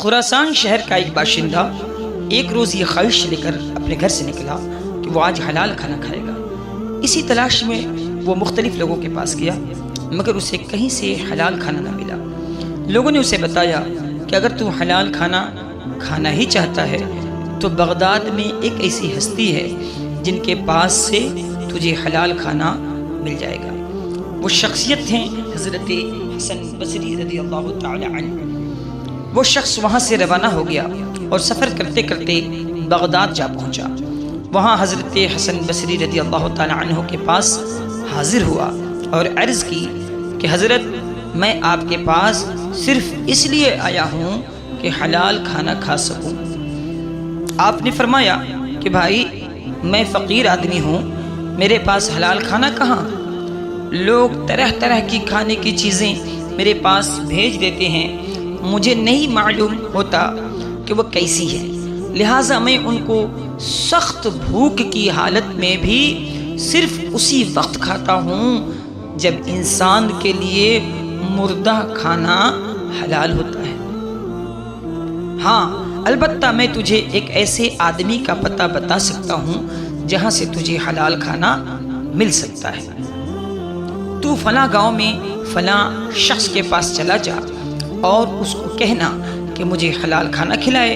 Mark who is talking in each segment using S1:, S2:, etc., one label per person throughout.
S1: خراسان شہر کا ایک باشندہ ایک روز یہ خواہش لے کر اپنے گھر سے نکلا کہ وہ آج حلال کھانا کھائے گا۔ اسی تلاش میں وہ مختلف لوگوں کے پاس گیا، مگر اسے کہیں سے حلال کھانا نہ ملا۔ لوگوں نے اسے بتایا کہ اگر تو حلال کھانا ہی چاہتا ہے تو بغداد میں ایک ایسی ہستی ہے جن کے پاس سے تجھے حلال کھانا مل جائے گا۔ وہ شخصیت ہیں حضرت حسن بصری رضی اللہ تعالی عنہ۔ وہ شخص وہاں سے روانہ ہو گیا اور سفر کرتے کرتے بغداد جا پہنچا۔ وہاں حضرت حسن بصری رضی اللہ تعالی عنہ کے پاس حاضر ہوا اور عرض کی کہ حضرت، میں آپ کے پاس صرف اس لیے آیا ہوں کہ حلال کھانا کھا سکوں۔ آپ نے فرمایا کہ بھائی، میں فقیر آدمی ہوں، میرے پاس حلال کھانا کہاں؟ لوگ طرح طرح کی کھانے کی چیزیں میرے پاس بھیج دیتے ہیں، مجھے نہیں معلوم ہوتا کہ وہ کیسی ہے، لہٰذا میں ان کو سخت بھوک کی حالت میں بھی صرف اسی وقت کھاتا ہوں جب انسان کے لیے مردہ کھانا حلال ہوتا ہے۔ ہاں، البتہ میں تجھے ایک ایسے آدمی کا پتہ بتا سکتا ہوں جہاں سے تجھے حلال کھانا مل سکتا ہے۔ تو فلاں گاؤں میں فلاں شخص کے پاس چلا جا اور اس کو کہنا کہ مجھے حلال کھانا کھلائے۔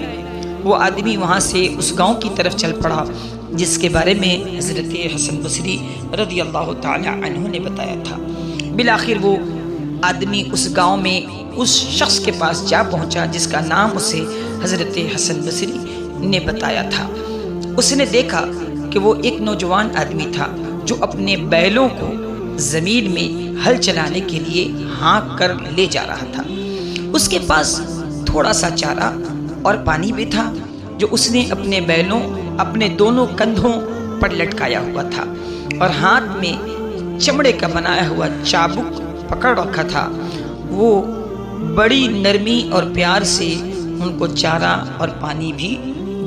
S1: وہ آدمی وہاں سے اس گاؤں کی طرف چل پڑا جس کے بارے میں حضرت حسن بصری رضی اللہ تعالی عنہ نے بتایا تھا۔ بالآخر وہ آدمی اس گاؤں میں اس شخص کے پاس جا پہنچا جس کا نام اسے حضرت حسن بصری نے بتایا تھا۔ اس نے دیکھا کہ وہ ایک نوجوان آدمی تھا جو اپنے بیلوں کو زمین میں ہل چلانے کے لیے ہانک کر لے جا رہا تھا۔ اس کے پاس تھوڑا سا چارہ اور پانی بھی تھا جو اس نے اپنے بیلوں اپنے دونوں کندھوں پر لٹکایا ہوا تھا اور ہاتھ میں چمڑے کا بنایا ہوا چابک پکڑ رکھا تھا۔ وہ بڑی نرمی اور پیار سے ان کو چارہ اور پانی بھی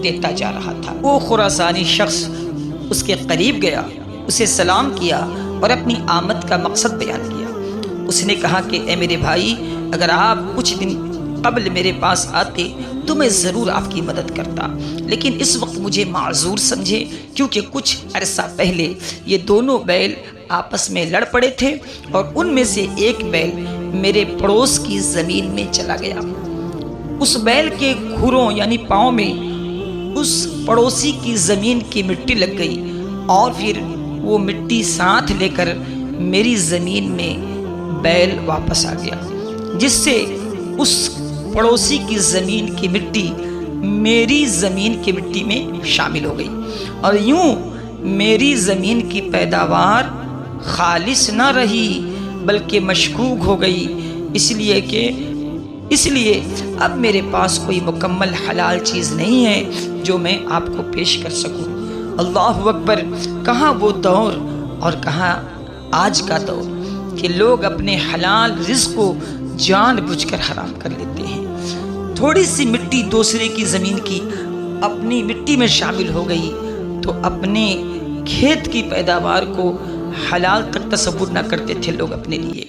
S1: دیتا جا رہا تھا۔ وہ خراسانی شخص اس کے قریب گیا، اسے سلام کیا اور اپنی آمد کا مقصد بیان کیا۔ اس نے کہا کہ اے میرے بھائی، اگر آپ کچھ دن قبل میرے پاس آتے تو میں ضرور آپ کی مدد کرتا، لیکن اس وقت مجھے معذور سمجھے کیونکہ کچھ عرصہ پہلے یہ دونوں بیل آپس میں لڑ پڑے تھے اور ان میں سے ایک بیل میرے پڑوس کی زمین میں چلا گیا۔ اس بیل کے کھروں یعنی پاؤں میں اس پڑوسی کی زمین کی مٹی لگ گئی اور پھر وہ مٹی ساتھ لے کر میری زمین میں بیل واپس آ گیا، جس سے اس پڑوسی کی زمین کی مٹی میری زمین کی مٹی میں شامل ہو گئی اور یوں میری زمین کی پیداوار خالص نہ رہی بلکہ مشکوک ہو گئی، اس لیے اب میرے پاس کوئی مکمل حلال چیز نہیں ہے جو میں آپ کو پیش کر سکوں۔ اللہ اکبر! کہاں وہ دور اور کہاں آج کا دور کہ لوگ اپنے حلال رزق کو جان بوجھ کر حرام کر لیتے ہیں۔ تھوڑی سی مٹی دوسرے کی زمین کی اپنی مٹی میں شامل ہو گئی تو اپنے کھیت کی پیداوار کو حلال تک تصور نہ کرتے تھے لوگ اپنے لیے۔